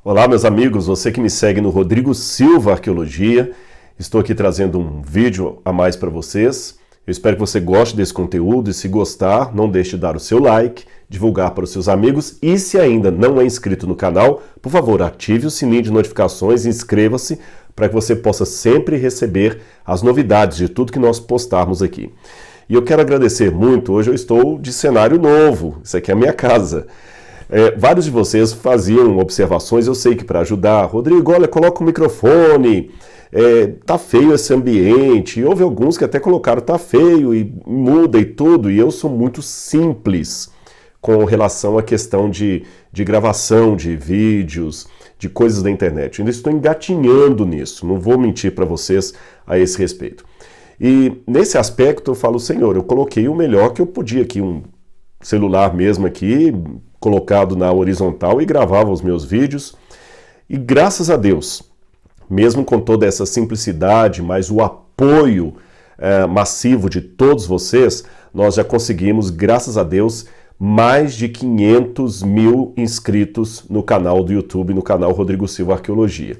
Olá, meus amigos, você que me segue no Rodrigo Silva Arqueologia. Estou aqui trazendo um vídeo a mais para vocês. Eu espero que você goste desse conteúdo e, se gostar, não deixe de dar o seu like, divulgar para os seus amigos e, se ainda não é inscrito no canal, por favor, ative o sininho de notificações e inscreva-se para que você possa sempre receber as novidades de tudo que nós postarmos aqui. E eu quero agradecer muito, hoje eu estou de cenário novo, isso aqui é a minha casa. Vários de vocês faziam observações, eu sei que para ajudar, Rodrigo, olha, coloca o microfone, tá feio esse ambiente, e houve alguns que até colocaram tá feio e muda e tudo, e eu sou muito simples com relação à questão de gravação de vídeos, de coisas da internet. Eu ainda estou engatinhando nisso, não vou mentir para vocês a esse respeito. E nesse aspecto eu falo, Senhor, eu coloquei o melhor que eu podia aqui, um celular mesmo aqui, colocado na horizontal e gravava os meus vídeos. E graças a Deus, mesmo com toda essa simplicidade, mas o apoio massivo de todos vocês, nós já conseguimos, graças a Deus, mais de 500 mil inscritos no canal do YouTube, no canal Rodrigo Silva Arqueologia.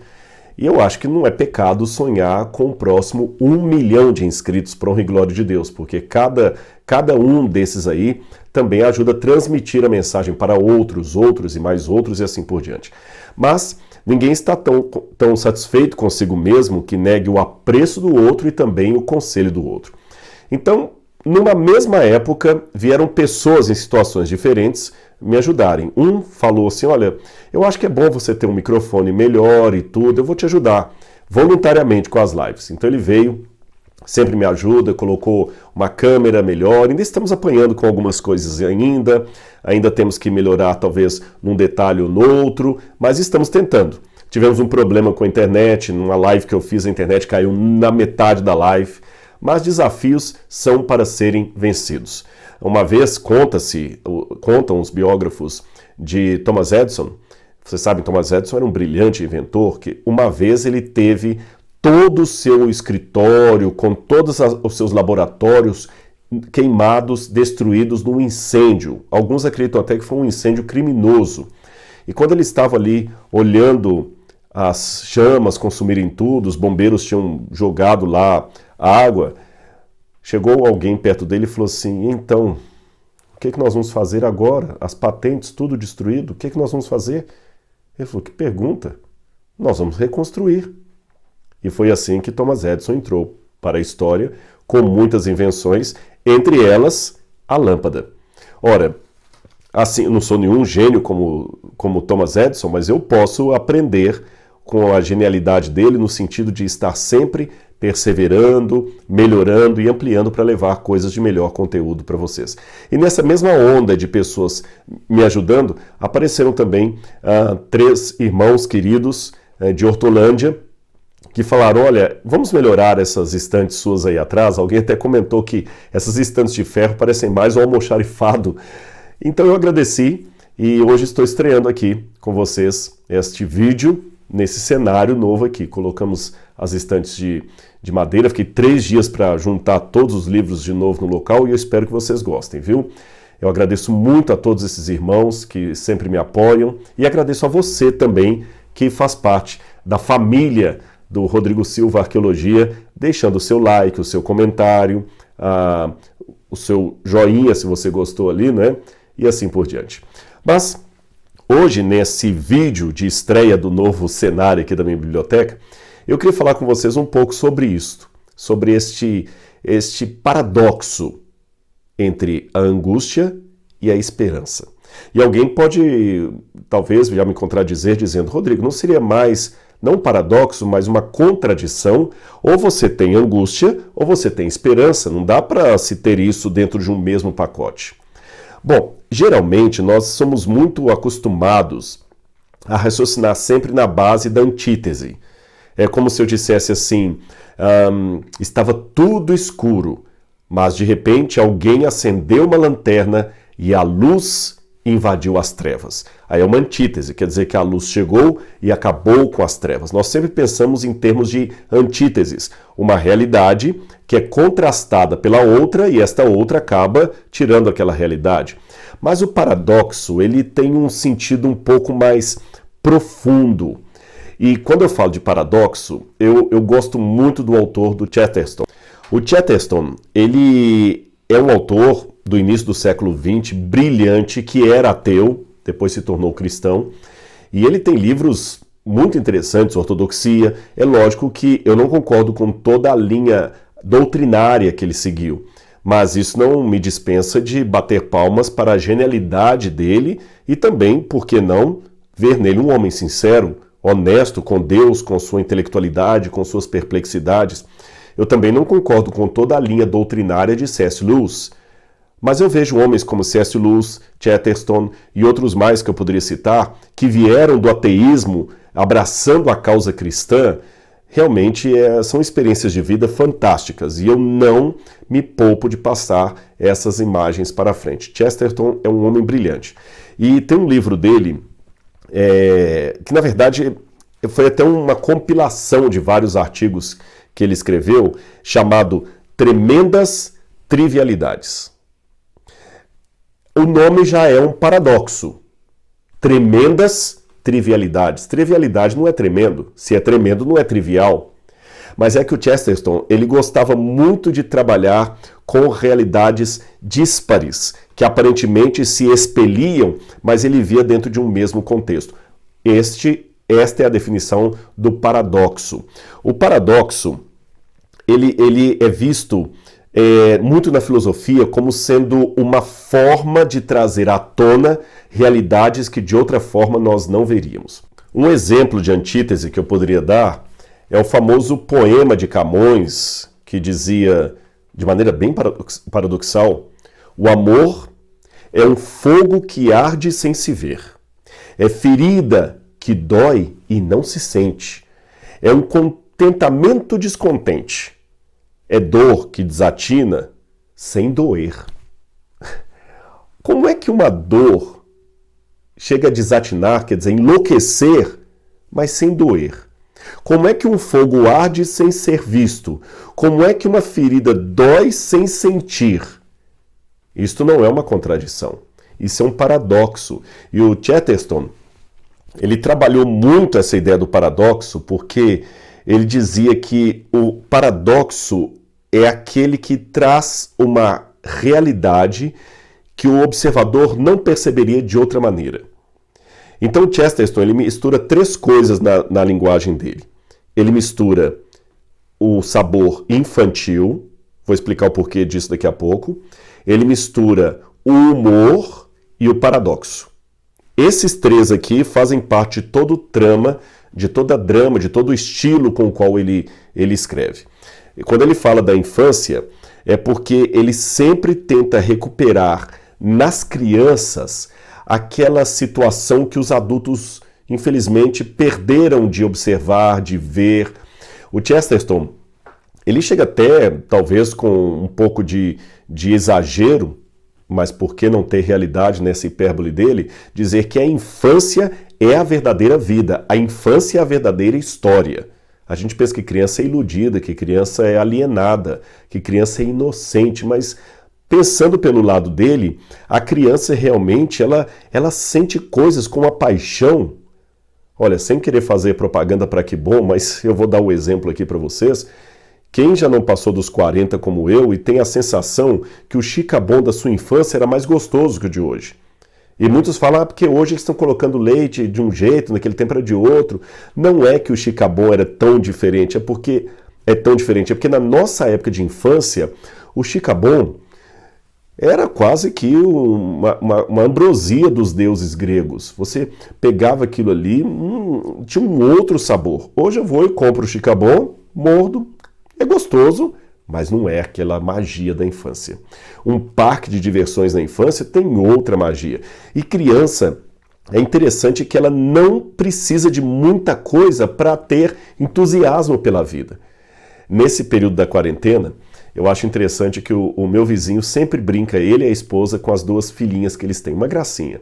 E eu acho que não é pecado sonhar com o próximo 1 milhão de inscritos, para honra e glória de Deus, porque cada um desses aí também ajuda a transmitir a mensagem para outros e mais outros e assim por diante. Mas ninguém está tão satisfeito consigo mesmo que negue o apreço do outro e também o conselho do outro. Então, numa mesma época, vieram pessoas em situações diferentes me ajudarem. Um falou assim, olha, eu acho que é bom você ter um microfone melhor e tudo, eu vou te ajudar voluntariamente com as lives. Então ele veio, sempre me ajuda, colocou uma câmera melhor, ainda estamos apanhando com algumas coisas ainda temos que melhorar talvez num detalhe ou no outro, mas estamos tentando. Tivemos um problema com a internet, numa live que eu fiz, a internet caiu na metade da live, mas desafios são para serem vencidos. Uma vez contam os biógrafos de Thomas Edison, vocês sabem, Thomas Edison era um brilhante inventor, que uma vez ele teve todo o seu escritório, com todos os seus laboratórios queimados, destruídos num incêndio. Alguns acreditam até que foi um incêndio criminoso. E quando ele estava ali olhando as chamas consumirem tudo, os bombeiros tinham jogado lá água, chegou alguém perto dele e falou assim, então, o que nós vamos fazer agora? As patentes, tudo destruído, o que nós vamos fazer? Ele falou, que pergunta? Nós vamos reconstruir. E foi assim que Thomas Edison entrou para a história, com muitas invenções, entre elas a lâmpada. Ora, assim, eu não sou nenhum gênio como Thomas Edison, mas eu posso aprender com a genialidade dele no sentido de estar sempre perseverando, melhorando e ampliando para levar coisas de melhor conteúdo para vocês. E nessa mesma onda de pessoas me ajudando, apareceram também 3 irmãos queridos de Hortolândia, que falaram, olha, vamos melhorar essas estantes suas aí atrás. Alguém até comentou que essas estantes de ferro parecem mais um almoxarifado. Então eu agradeci e hoje estou estreando aqui com vocês este vídeo nesse cenário novo aqui. Colocamos as estantes de madeira, fiquei 3 dias para juntar todos os livros de novo no local e eu espero que vocês gostem, viu? Eu agradeço muito a todos esses irmãos que sempre me apoiam e agradeço a você também que faz parte da família do Rodrigo Silva Arqueologia, deixando o seu like, o seu comentário, o seu joinha se você gostou ali, né? E assim por diante. Mas hoje, nesse vídeo de estreia do novo cenário aqui da minha biblioteca, eu queria falar com vocês um pouco sobre isto, sobre este paradoxo entre a angústia e a esperança. E alguém pode, talvez, já me contradizer dizendo, Rodrigo, não seria mais, não um paradoxo, mas uma contradição? Ou você tem angústia, ou você tem esperança. Não dá para se ter isso dentro de um mesmo pacote. Bom, geralmente nós somos muito acostumados a raciocinar sempre na base da antítese. É como se eu dissesse assim, estava tudo escuro, mas de repente alguém acendeu uma lanterna e a luz invadiu as trevas. Aí é uma antítese, quer dizer que a luz chegou e acabou com as trevas. Nós sempre pensamos em termos de antíteses, uma realidade que é contrastada pela outra e esta outra acaba tirando aquela realidade. Mas o paradoxo, ele tem um sentido um pouco mais profundo. E quando eu falo de paradoxo, eu gosto muito do autor do Chesterton. O Chesterton, ele é um autor do início do século XX, brilhante, que era ateu, depois se tornou cristão, e ele tem livros muito interessantes, Ortodoxia. É lógico que eu não concordo com toda a linha doutrinária que ele seguiu, mas isso não me dispensa de bater palmas para a genialidade dele e também, por que não, ver nele um homem sincero, honesto com Deus, com sua intelectualidade, com suas perplexidades. Eu também não concordo com toda a linha doutrinária de C.S. Lewis, mas eu vejo homens como C.S. Lewis, Chesterton e outros mais que eu poderia citar, que vieram do ateísmo, abraçando a causa cristã. Realmente são experiências de vida fantásticas e eu não me poupo de passar essas imagens para frente. Chesterton é um homem brilhante. E tem um livro dele, que na verdade foi até uma compilação de vários artigos que ele escreveu, chamado Tremendas Trivialidades. O nome já é um paradoxo. Tremendas trivialidades. Trivialidade não é tremendo. Se é tremendo, não é trivial. Mas é que o Chesterton, ele gostava muito de trabalhar com realidades díspares, que aparentemente se expeliam, mas ele via dentro de um mesmo contexto. Esta é a definição do paradoxo. O paradoxo, ele é visto muito na filosofia como sendo uma forma de trazer à tona realidades que de outra forma nós não veríamos. Um exemplo de antítese que eu poderia dar é o famoso poema de Camões, que dizia, de maneira bem paradoxal, o amor é um fogo que arde sem se ver, é ferida que dói e não se sente, é um contentamento descontente, é dor que desatina sem doer. Como é que uma dor chega a desatinar, quer dizer, enlouquecer, mas sem doer? Como é que um fogo arde sem ser visto? Como é que uma ferida dói sem sentir? Isto não é uma contradição. Isso é um paradoxo. E o Chesterton, ele trabalhou muito essa ideia do paradoxo, porque ele dizia que o paradoxo é aquele que traz uma realidade que o observador não perceberia de outra maneira. Então Chesterton, ele mistura três coisas na linguagem dele. Ele mistura o sabor infantil, vou explicar o porquê disso daqui a pouco. Ele mistura o humor e o paradoxo. Esses três aqui fazem parte de todo o trama, de toda a drama, de todo o estilo com o qual ele escreve. E quando ele fala da infância, é porque ele sempre tenta recuperar nas crianças aquela situação que os adultos, infelizmente, perderam de observar, de ver. O Chesterton, ele chega até, talvez com um pouco de exagero, mas por que não ter realidade nessa hipérbole dele, dizer que a infância é a verdadeira vida, a infância é a verdadeira história. A gente pensa que criança é iludida, que criança é alienada, que criança é inocente, mas pensando pelo lado dele, a criança realmente ela sente coisas com uma paixão. Olha, sem querer fazer propaganda para que bom, mas eu vou dar um exemplo aqui para vocês. Quem já não passou dos 40 como eu e tem a sensação que o chicabom da sua infância era mais gostoso que o de hoje? E muitos falam, porque hoje eles estão colocando leite de um jeito, naquele tempo era de outro. Não é que o chicabom era tão diferente, é porque na nossa época de infância, o chicabom era quase que uma ambrosia dos deuses gregos. Você pegava aquilo ali, tinha um outro sabor. Hoje eu vou e compro o chicabom, mordo, é gostoso, mas não é aquela magia da infância. Um parque de diversões na infância tem outra magia. E criança, é interessante que ela não precisa de muita coisa para ter entusiasmo pela vida. Nesse período da quarentena, eu acho interessante que o meu vizinho sempre brinca, ele e a esposa, com as duas filhinhas que eles têm, uma gracinha.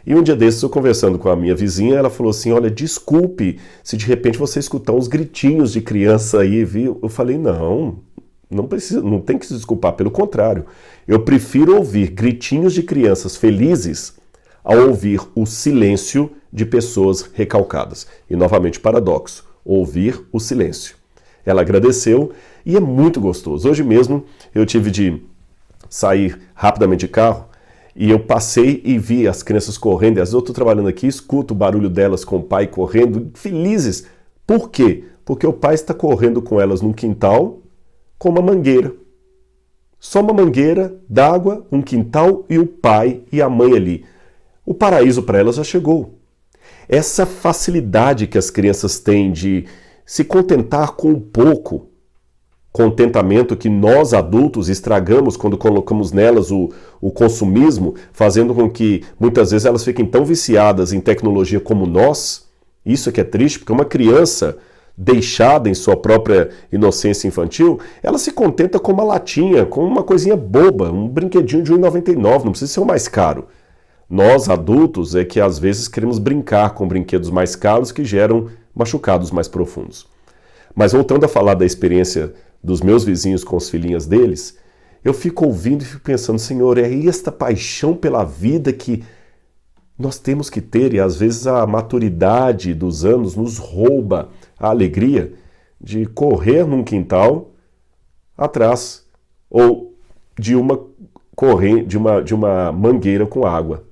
E um dia desses, eu conversando com a minha vizinha, ela falou assim, olha, desculpe se de repente você escutar uns gritinhos de criança aí, viu? Eu falei, não precisa, não tem que se desculpar, pelo contrário. Eu prefiro ouvir gritinhos de crianças felizes ao ouvir o silêncio de pessoas recalcadas. E novamente, paradoxo, ouvir o silêncio. Ela agradeceu e é muito gostoso. Hoje mesmo eu tive de sair rapidamente de carro e eu passei e vi as crianças correndo. E às vezes eu estou trabalhando aqui, escuto o barulho delas com o pai correndo, felizes. Por quê? Porque o pai está correndo com elas num quintal com uma mangueira. Só uma mangueira d'água, um quintal e o pai e a mãe ali. O paraíso para elas já chegou. Essa facilidade que as crianças têm de se contentar com o pouco, contentamento que nós adultos estragamos quando colocamos nelas o consumismo, fazendo com que muitas vezes elas fiquem tão viciadas em tecnologia como nós. Isso é que é triste, porque uma criança deixada em sua própria inocência infantil, ela se contenta com uma latinha, com uma coisinha boba, um brinquedinho de R$1,99, não precisa ser o mais caro. Nós, adultos, é que às vezes queremos brincar com brinquedos mais caros que geram machucados mais profundos. Mas voltando a falar da experiência dos meus vizinhos com as filhinhas deles, eu fico ouvindo e fico pensando, Senhor, é esta paixão pela vida que nós temos que ter, e às vezes a maturidade dos anos nos rouba a alegria de correr num quintal atrás ou de uma mangueira com água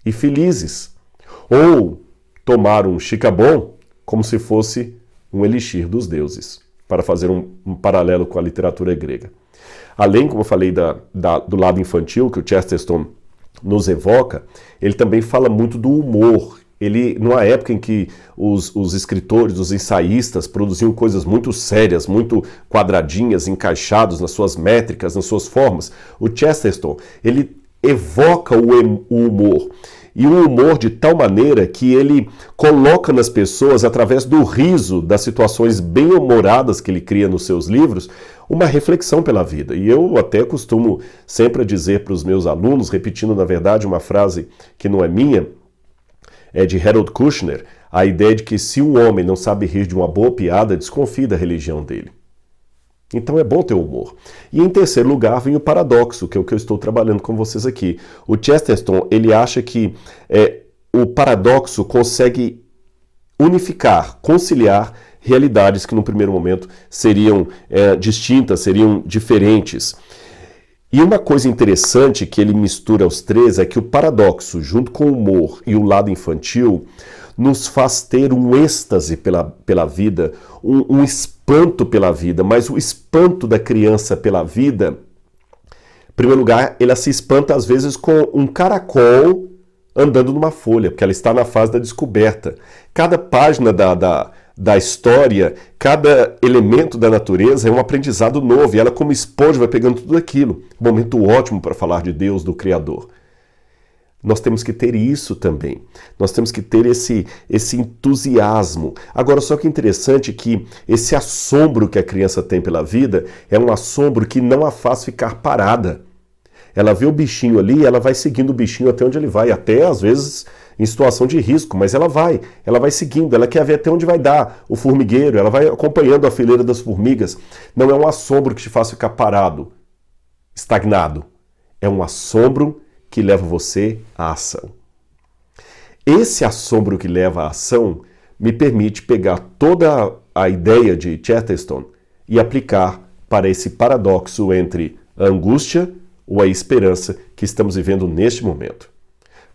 e felizes, ou tomar um chicabon como se fosse um elixir dos deuses, para fazer um paralelo com a literatura grega. Além, como eu falei, do lado infantil que o Chesterton nos evoca, ele também fala muito do humor. Ele, numa época em que os escritores, os ensaístas produziam coisas muito sérias, muito quadradinhas, encaixados nas suas métricas, nas suas formas, o Chesterton, ele evoca o humor. E o humor de tal maneira que ele coloca nas pessoas, através do riso, das situações bem-humoradas que ele cria nos seus livros, uma reflexão pela vida. E eu até costumo sempre dizer para os meus alunos, repetindo na verdade uma frase que não é minha, é de Harold Kushner, a ideia de que se um homem não sabe rir de uma boa piada, desconfie da religião dele. Então é bom ter humor. E em terceiro lugar vem o paradoxo, que é o que eu estou trabalhando com vocês aqui. O Chesterton, ele acha que o paradoxo consegue unificar, conciliar realidades que no primeiro momento seriam distintas, seriam diferentes. E uma coisa interessante que ele mistura os três é que o paradoxo, junto com o humor e o lado infantil, nos faz ter um êxtase pela vida, um espanto pela vida, mas o espanto da criança pela vida, em primeiro lugar, ela se espanta às vezes com um caracol andando numa folha, porque ela está na fase da descoberta. Cada página da história, cada elemento da natureza é um aprendizado novo, e ela como esponja vai pegando tudo aquilo. Momento ótimo para falar de Deus, do Criador. Nós temos que ter isso também. Nós temos que ter esse entusiasmo. Agora, só que é interessante que esse assombro que a criança tem pela vida é um assombro que não a faz ficar parada. Ela vê o bichinho ali, ela vai seguindo o bichinho até onde ele vai, até às vezes em situação de risco, mas ela vai seguindo, ela quer ver até onde vai dar o formigueiro, ela vai acompanhando a fileira das formigas. Não é um assombro que te faz ficar parado, estagnado. É um assombro que leva você à ação. Esse assombro que leva à ação me permite pegar toda a ideia de Chesterton e aplicar para esse paradoxo entre a angústia ou a esperança que estamos vivendo neste momento.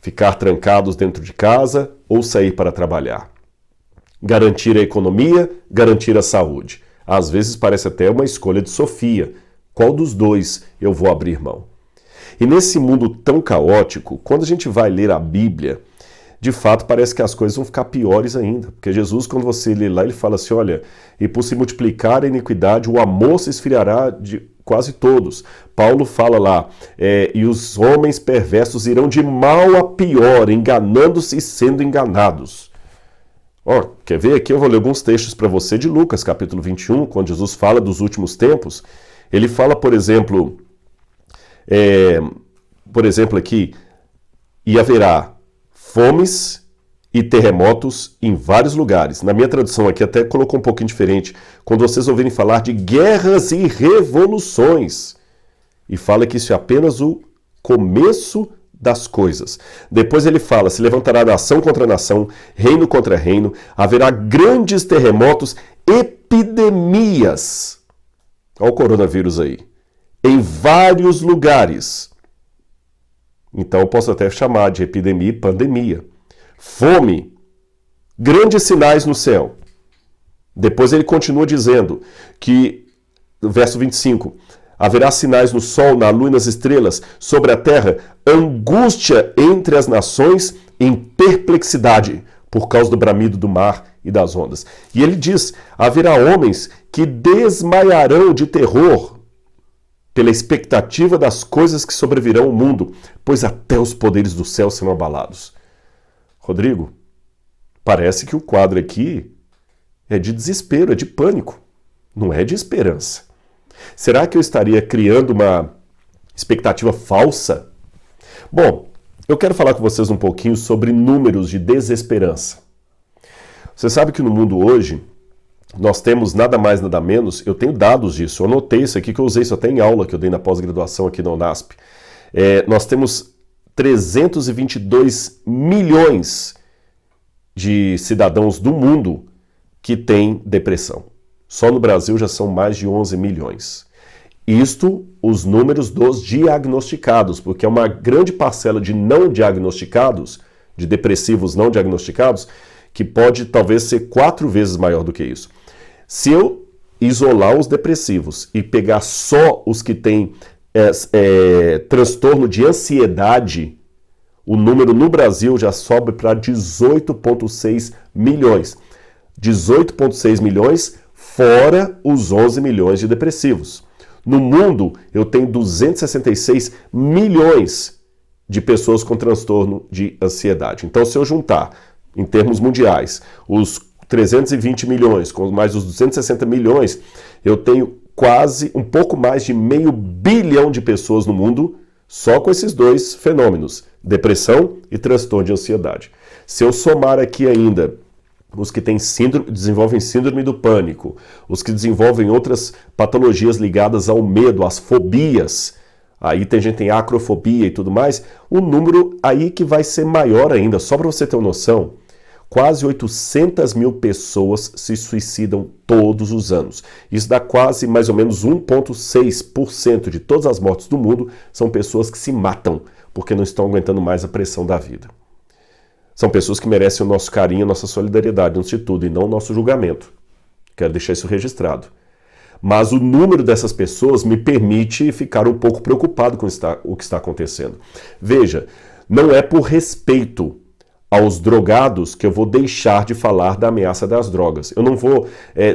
Ficar trancados dentro de casa ou sair para trabalhar. Garantir a economia, garantir a saúde. Às vezes parece até uma escolha de Sofia. Qual dos dois eu vou abrir mão? E nesse mundo tão caótico, quando a gente vai ler a Bíblia, de fato parece que as coisas vão ficar piores ainda. Porque Jesus, quando você lê lá, ele fala assim, olha, e por se multiplicar a iniquidade, o amor se esfriará de quase todos. Paulo fala lá, e os homens perversos irão de mal a pior, enganando-se e sendo enganados. Quer ver? Aqui eu vou ler alguns textos para você de Lucas, capítulo 21, quando Jesus fala dos últimos tempos. Ele fala, por exemplo aqui, e haverá fomes e terremotos em vários lugares. Na minha tradução aqui até colocou um pouquinho diferente. Quando vocês ouvirem falar de guerras e revoluções, e fala que isso é apenas o começo das coisas. Depois ele fala, se levantará nação contra nação, reino contra reino, haverá grandes terremotos, epidemias. Olha o coronavírus aí. Em vários lugares. Então eu posso até chamar de epidemia e pandemia. Fome. Grandes sinais no céu. Depois ele continua dizendo que, no verso 25, haverá sinais no sol, na lua e nas estrelas, sobre a terra, angústia entre as nações em perplexidade, por causa do bramido do mar e das ondas. E ele diz, haverá homens que desmaiarão de terror pela expectativa das coisas que sobrevirão ao mundo, pois até os poderes do céu serão abalados. Rodrigo, parece que o quadro aqui é de desespero, é de pânico, não é de esperança. Será que eu estaria criando uma expectativa falsa? Bom, eu quero falar com vocês um pouquinho sobre números de desesperança. Você sabe que no mundo hoje, nós temos nada mais, nada menos, eu tenho dados disso, eu anotei isso aqui que eu usei isso até em aula que eu dei na pós-graduação aqui na Unasp. Nós temos 322 milhões de cidadãos do mundo que têm depressão. Só no Brasil já são mais de 11 milhões. Isto, os números dos diagnosticados, porque é uma grande parcela de não diagnosticados, de depressivos não diagnosticados, que pode talvez ser 4 vezes maior do que isso. Se eu isolar os depressivos e pegar só os que têm transtorno de ansiedade, o número no Brasil já sobe para 18,6 milhões. 18,6 milhões fora os 11 milhões de depressivos. No mundo, eu tenho 266 milhões de pessoas com transtorno de ansiedade. Então, se eu juntar, em termos mundiais, os 320 milhões com mais os 260 milhões, eu tenho quase um pouco mais de 500 milhões de pessoas no mundo só com esses dois fenômenos, depressão e transtorno de ansiedade. Se eu somar aqui ainda os que desenvolvem síndrome do pânico, os que desenvolvem outras patologias ligadas ao medo, às fobias, aí tem gente que tem acrofobia e tudo mais, o número aí que vai ser maior ainda. Só para você ter uma noção, quase 800 mil pessoas se suicidam todos os anos. Isso dá quase mais ou menos 1,6% de todas as mortes do mundo são pessoas que se matam porque não estão aguentando mais a pressão da vida. São pessoas que merecem o nosso carinho, a nossa solidariedade, antes de tudo, e não o nosso julgamento. Quero deixar isso registrado. Mas o número dessas pessoas me permite ficar um pouco preocupado com o que está acontecendo. Veja, não é por respeito aos drogados que eu vou deixar de falar da ameaça das drogas. Eu não vou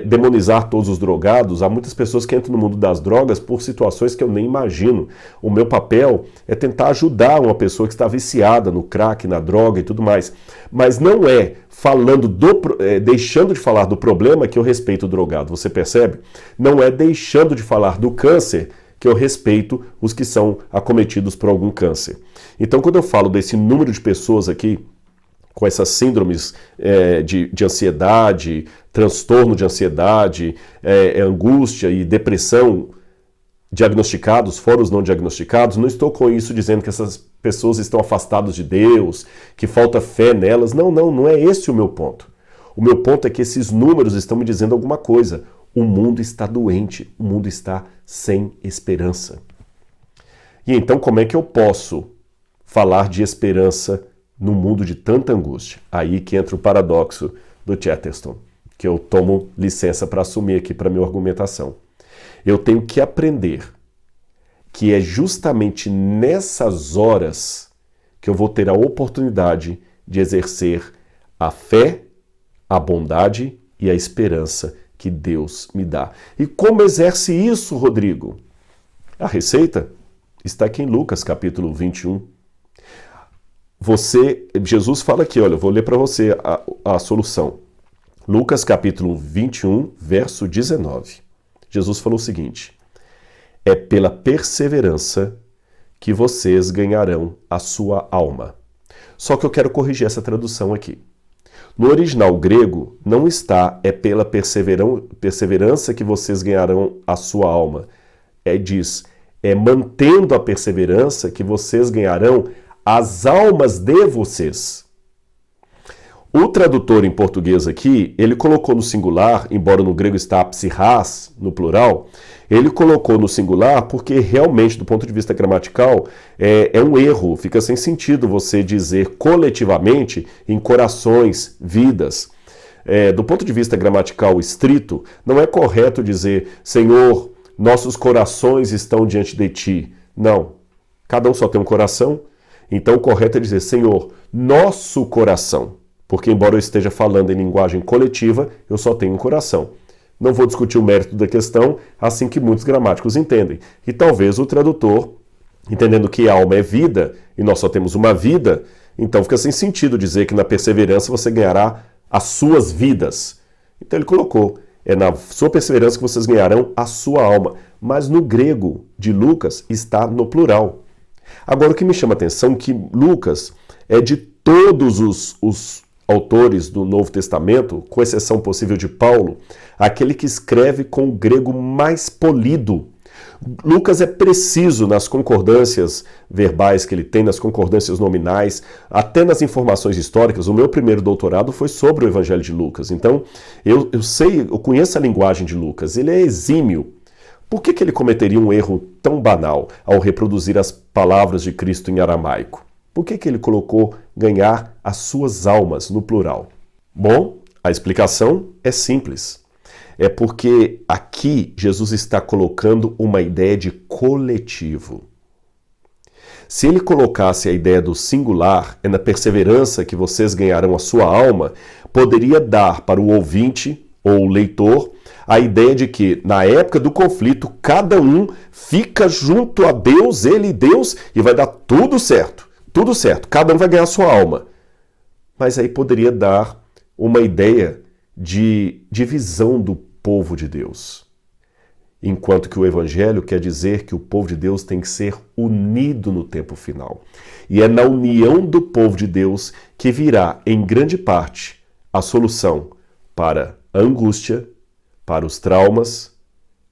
demonizar todos os drogados. Há muitas pessoas que entram no mundo das drogas por situações que eu nem imagino. O meu papel é tentar ajudar uma pessoa que está viciada no crack, na droga e tudo mais. Mas não é deixando de falar do problema que eu respeito o drogado. Você percebe? Não é deixando de falar do câncer que eu respeito os que são acometidos por algum câncer. Então, quando eu falo desse número de pessoas aqui com essas síndromes de ansiedade, transtorno de ansiedade, angústia e depressão diagnosticados, fora os não diagnosticados, não estou com isso dizendo que essas pessoas estão afastadas de Deus, que falta fé nelas. Não é esse o meu ponto. O meu ponto é que esses números estão me dizendo alguma coisa. O mundo está doente, o mundo está sem esperança. E então como é que eu posso falar de esperança no mundo de tanta angústia? Aí que entra o paradoxo do Chesterton, que eu tomo licença para assumir aqui para minha argumentação. Eu tenho que aprender que é justamente nessas horas que eu vou ter a oportunidade de exercer a fé, a bondade e a esperança que Deus me dá. E como exerce isso, Rodrigo? A receita está aqui em Lucas, capítulo 21. Jesus fala aqui, olha, eu vou ler para você a solução. Lucas capítulo 21, verso 19. Jesus falou o seguinte: é pela perseverança que vocês ganharão a sua alma. Só que eu quero corrigir essa tradução aqui. No original grego, não está é pela perseverança que vocês ganharão a sua alma. Diz, é mantendo a perseverança que vocês ganharão as almas de vocês. O tradutor em português aqui, ele colocou no singular, embora no grego está psirras, no plural, ele colocou no singular porque realmente, do ponto de vista gramatical, é um erro, fica sem sentido você dizer coletivamente em corações, vidas. Do ponto de vista gramatical estrito, não é correto dizer, Senhor, nossos corações estão diante de ti. Não, cada um só tem um coração, então o correto é dizer, Senhor, nosso coração. Porque, embora eu esteja falando em linguagem coletiva, eu só tenho um coração. Não vou discutir o mérito da questão, assim que muitos gramáticos entendem. E talvez o tradutor, entendendo que alma é vida, e nós só temos uma vida, então fica sem sentido dizer que na perseverança você ganhará as suas vidas. Então ele colocou, é na sua perseverança que vocês ganharão a sua alma. Mas no grego de Lucas está no plural. Agora o que me chama a atenção é que Lucas é de todos os autores do Novo Testamento, com exceção possível de Paulo, aquele que escreve com o grego mais polido. Lucas é preciso nas concordâncias verbais que ele tem, nas concordâncias nominais, até nas informações históricas. O meu primeiro doutorado foi sobre o Evangelho de Lucas. Então, eu conheço a linguagem de Lucas, ele é exímio. Por que ele cometeria um erro tão banal ao reproduzir as palavras de Cristo em aramaico? Por que ele colocou ganhar as suas almas no plural? Bom, a explicação é simples. É porque aqui Jesus está colocando uma ideia de coletivo. Se ele colocasse a ideia do singular, é na perseverança que vocês ganharão a sua alma, poderia dar para o ouvinte ou o leitor a ideia de que, na época do conflito, cada um fica junto a Deus, ele e Deus, e vai dar tudo certo. Tudo certo, cada um vai ganhar a sua alma. Mas aí poderia dar uma ideia de divisão do povo de Deus. Enquanto que o Evangelho quer dizer que o povo de Deus tem que ser unido no tempo final. E é na união do povo de Deus que virá, em grande parte, a solução para a angústia, para os traumas,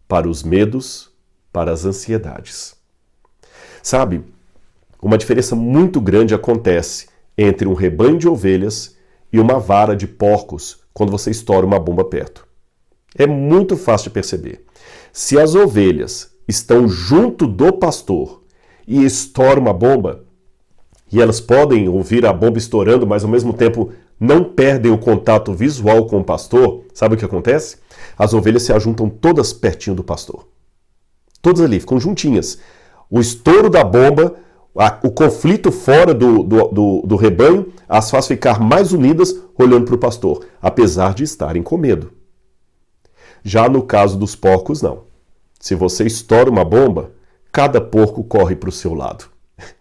para os medos, para as ansiedades. Sabe? Uma diferença muito grande acontece entre um rebanho de ovelhas e uma vara de porcos quando você estoura uma bomba perto. É muito fácil de perceber. Se as ovelhas estão junto do pastor e estoura uma bomba, e elas podem ouvir a bomba estourando, mas ao mesmo tempo não perdem o contato visual com o pastor, sabe o que acontece? As ovelhas se ajuntam todas pertinho do pastor. Todas ali, ficam juntinhas. O estouro da bomba, o conflito fora do rebanho, as faz ficar mais unidas olhando para o pastor, apesar de estarem com medo. Já no caso dos porcos, não. Se você estoura uma bomba, cada porco corre para o seu lado.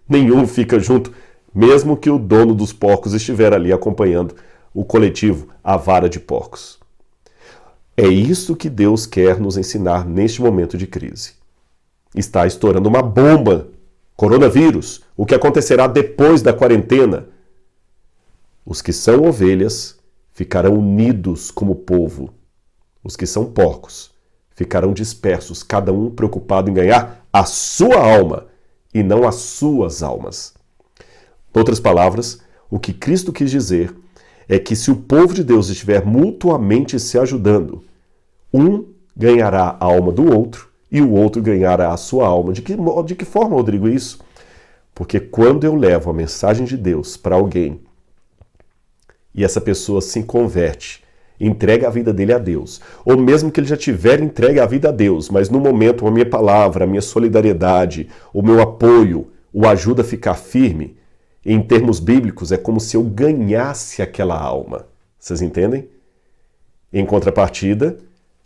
Nenhum fica junto, mesmo que o dono dos porcos estiver ali acompanhando o coletivo, a vara de porcos. É isso que Deus quer nos ensinar neste momento de crise. Está estourando uma bomba, coronavírus, o que acontecerá depois da quarentena? Os que são ovelhas ficarão unidos como povo. Os que são porcos ficarão dispersos, cada um preocupado em ganhar a sua alma e não as suas almas. Em outras palavras, o que Cristo quis dizer é que se o povo de Deus estiver mutuamente se ajudando, um ganhará a alma do outro e o outro ganhará a sua alma. De que forma, Rodrigo, isso? Porque quando eu levo a mensagem de Deus para alguém e essa pessoa se converte, entrega a vida dele a Deus, ou mesmo que ele já tiver entregue a vida a Deus, mas no momento a minha palavra, a minha solidariedade, o meu apoio o ajuda a ficar firme, em termos bíblicos é como se eu ganhasse aquela alma. Vocês entendem? Em contrapartida,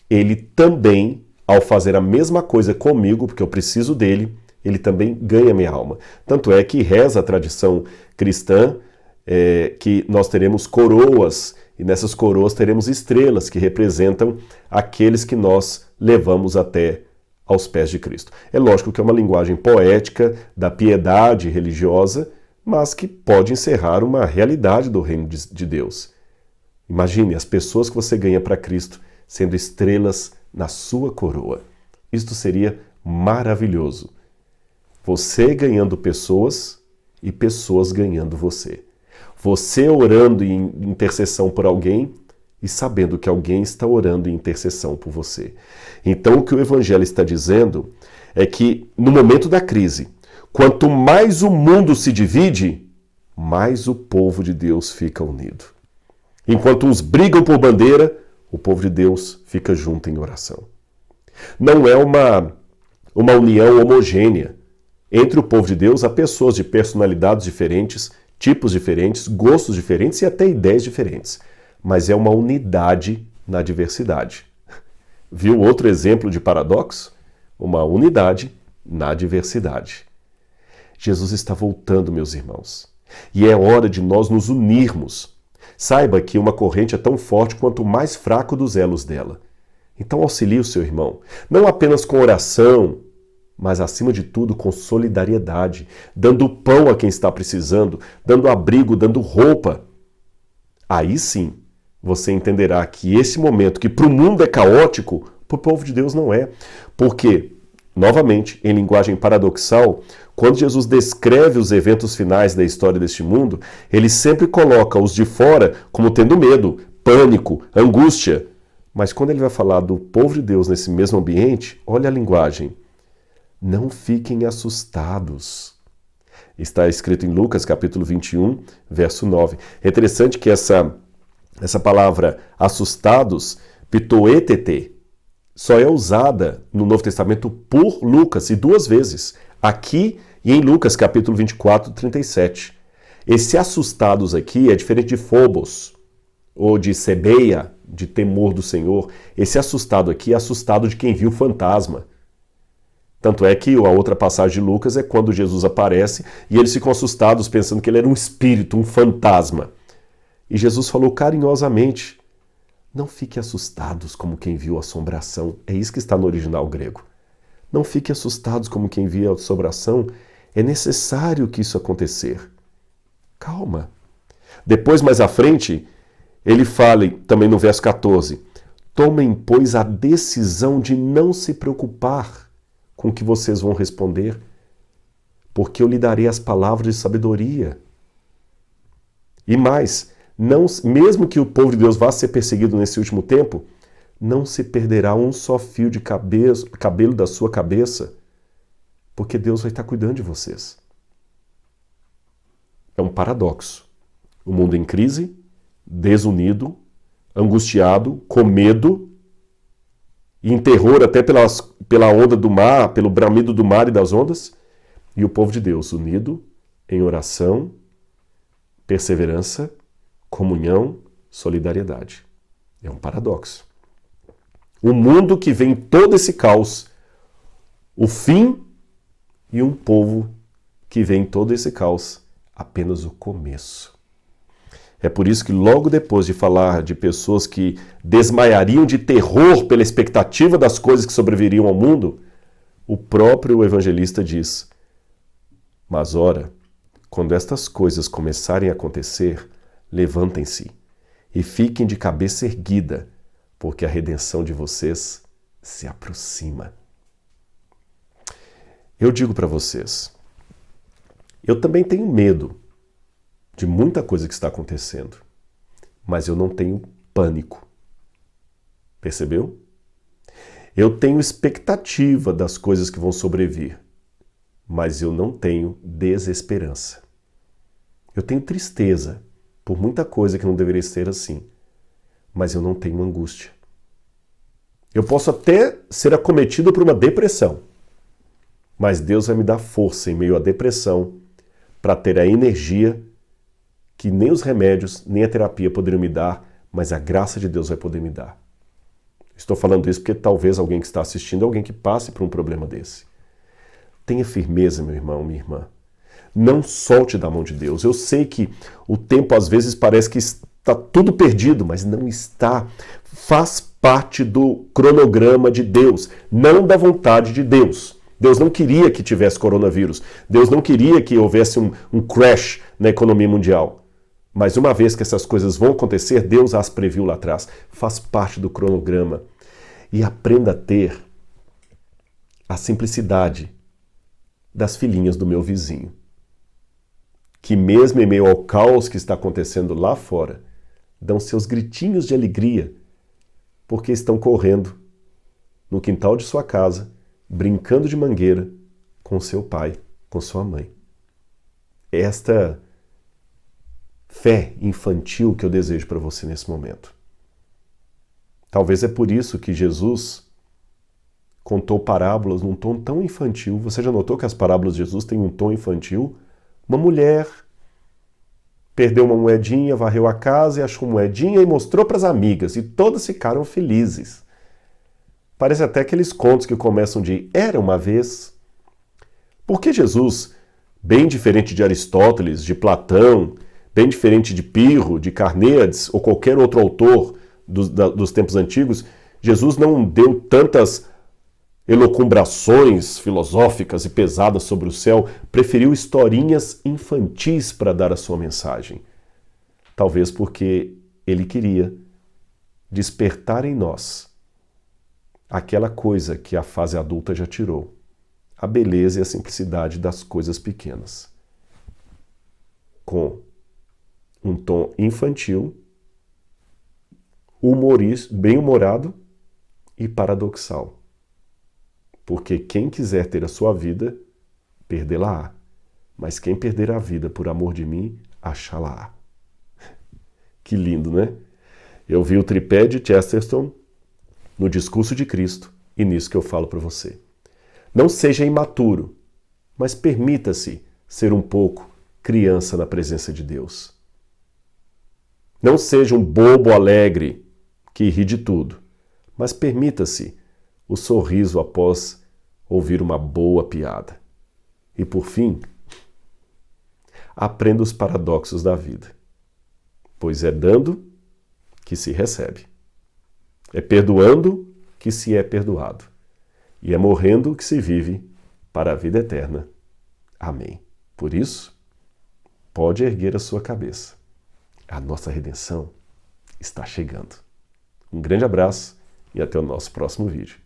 ele também, ao fazer a mesma coisa comigo, porque eu preciso dele, ele também ganha minha alma. Tanto é que reza a tradição cristã que nós teremos coroas, e nessas coroas teremos estrelas que representam aqueles que nós levamos até aos pés de Cristo. É lógico que é uma linguagem poética da piedade religiosa, mas que pode encerrar uma realidade do reino de Deus. Imagine as pessoas que você ganha para Cristo sendo estrelas na sua coroa. Isto seria maravilhoso. Você ganhando pessoas e pessoas ganhando você. Você orando em intercessão por alguém e sabendo que alguém está orando em intercessão por você. Então o que o Evangelho está dizendo é que no momento da crise, quanto mais o mundo se divide, mais o povo de Deus fica unido. Enquanto uns brigam por bandeira, o povo de Deus fica junto em oração. Não é uma união homogênea. Entre o povo de Deus há pessoas de personalidades diferentes, tipos diferentes, gostos diferentes e até ideias diferentes. Mas é uma unidade na diversidade. Viu outro exemplo de paradoxo? Uma unidade na diversidade. Jesus está voltando, meus irmãos. E é hora de nós nos unirmos. Saiba que uma corrente é tão forte quanto o mais fraco dos elos dela. Então auxilie o seu irmão, não apenas com oração, mas acima de tudo com solidariedade, dando pão a quem está precisando, dando abrigo, dando roupa. Aí sim, você entenderá que esse momento que para o mundo é caótico, para o povo de Deus não é. Porque, novamente, em linguagem paradoxal, quando Jesus descreve os eventos finais da história deste mundo, ele sempre coloca os de fora como tendo medo, pânico, angústia. Mas quando ele vai falar do povo de Deus nesse mesmo ambiente, olha a linguagem. Não fiquem assustados. Está escrito em Lucas capítulo 21, verso 9. É interessante que essa palavra assustados, pitoetete, só é usada no Novo Testamento por Lucas e 2 vezes. Aqui e em Lucas capítulo 24, 37. Esse assustados aqui é diferente de phobos, ou de sebeia, de temor do Senhor. Esse assustado aqui é assustado de quem viu o fantasma. Tanto é que a outra passagem de Lucas é quando Jesus aparece e eles ficam assustados pensando que ele era um espírito, um fantasma. E Jesus falou carinhosamente, não fiquem assustados como quem viu a assombração. É isso que está no original grego. Não fiquem assustados como quem viu a assombração. É necessário que isso acontecer. Calma. Depois, mais à frente, ele fala também no verso 14, tomem, pois, a decisão de não se preocupar com o que vocês vão responder, porque eu lhe darei as palavras de sabedoria. E mais, não, mesmo que o povo de Deus vá ser perseguido nesse último tempo, não se perderá um só fio de cabelo da sua cabeça, porque Deus vai estar cuidando de vocês. É um paradoxo. O mundo em crise, desunido, angustiado, com medo, e em terror até pela onda do mar, pelo bramido do mar e das ondas, e o povo de Deus unido em oração, perseverança, comunhão, solidariedade. É um paradoxo. Um mundo que vê em todo esse caos o fim e um povo que vê em todo esse caos apenas o começo. É por isso que logo depois de falar de pessoas que desmaiariam de terror pela expectativa das coisas que sobreviriam ao mundo, o próprio evangelista diz, mas ora, quando estas coisas começarem a acontecer, levantem-se e fiquem de cabeça erguida, porque a redenção de vocês se aproxima. Eu digo para vocês, eu também tenho medo de muita coisa que está acontecendo, mas eu não tenho pânico. Percebeu? Eu tenho expectativa das coisas que vão sobrevir, mas eu não tenho desesperança. Eu tenho tristeza por muita coisa que não deveria ser assim, mas eu não tenho angústia. Eu posso até ser acometido por uma depressão, mas Deus vai me dar força em meio à depressão para ter a energia que nem os remédios, nem a terapia poderiam me dar, mas a graça de Deus vai poder me dar. Estou falando isso porque talvez alguém que está assistindo, alguém que passe por um problema desse. Tenha firmeza, meu irmão, minha irmã. Não solte da mão de Deus. Eu sei que o tempo às vezes parece que está tudo perdido, mas não está. Faz parte do cronograma de Deus, não da vontade de Deus. Deus não queria que tivesse coronavírus. Deus não queria que houvesse um crash na economia mundial. Mas uma vez que essas coisas vão acontecer, Deus as previu lá atrás. Faz parte do cronograma. E aprenda a ter a simplicidade das filhinhas do meu vizinho. que mesmo em meio ao caos que está acontecendo lá fora, dão seus gritinhos de alegria, porque estão correndo no quintal de sua casa, brincando de mangueira com seu pai, com sua mãe. Esta fé infantil que eu desejo para você nesse momento. Talvez é por isso que Jesus contou parábolas num tom tão infantil. Você já notou que as parábolas de Jesus têm um tom infantil? Uma mulher perdeu uma moedinha, varreu a casa e achou moedinha e mostrou para as amigas, e todas ficaram felizes. Parece até aqueles contos que começam de "era uma vez". Porque Jesus, bem diferente de Aristóteles, de Platão, bem diferente de Pirro, de Carneades ou qualquer outro autor dos tempos antigos, Jesus não deu tantas elocumbrações filosóficas e pesadas sobre o céu, preferiu historinhas infantis para dar a sua mensagem. Talvez porque ele queria despertar em nós aquela coisa que a fase adulta já tirou, a beleza e a simplicidade das coisas pequenas, com um tom infantil, bem-humorado e paradoxal. Porque quem quiser ter a sua vida, perdê-la-á. Mas quem perder a vida por amor de mim, achá-la-á. Que lindo, né? Eu vi o tripé de Chesterton no Discurso de Cristo e nisso que eu falo para você. Não seja imaturo, mas permita-se ser um pouco criança na presença de Deus. Não seja um bobo alegre que ri de tudo, mas permita-se o sorriso após ouvir uma boa piada. E por fim, aprenda os paradoxos da vida, pois é dando que se recebe, é perdoando que se é perdoado, e é morrendo que se vive para a vida eterna. Amém. Por isso, pode erguer a sua cabeça. A nossa redenção está chegando. Um grande abraço e até o nosso próximo vídeo.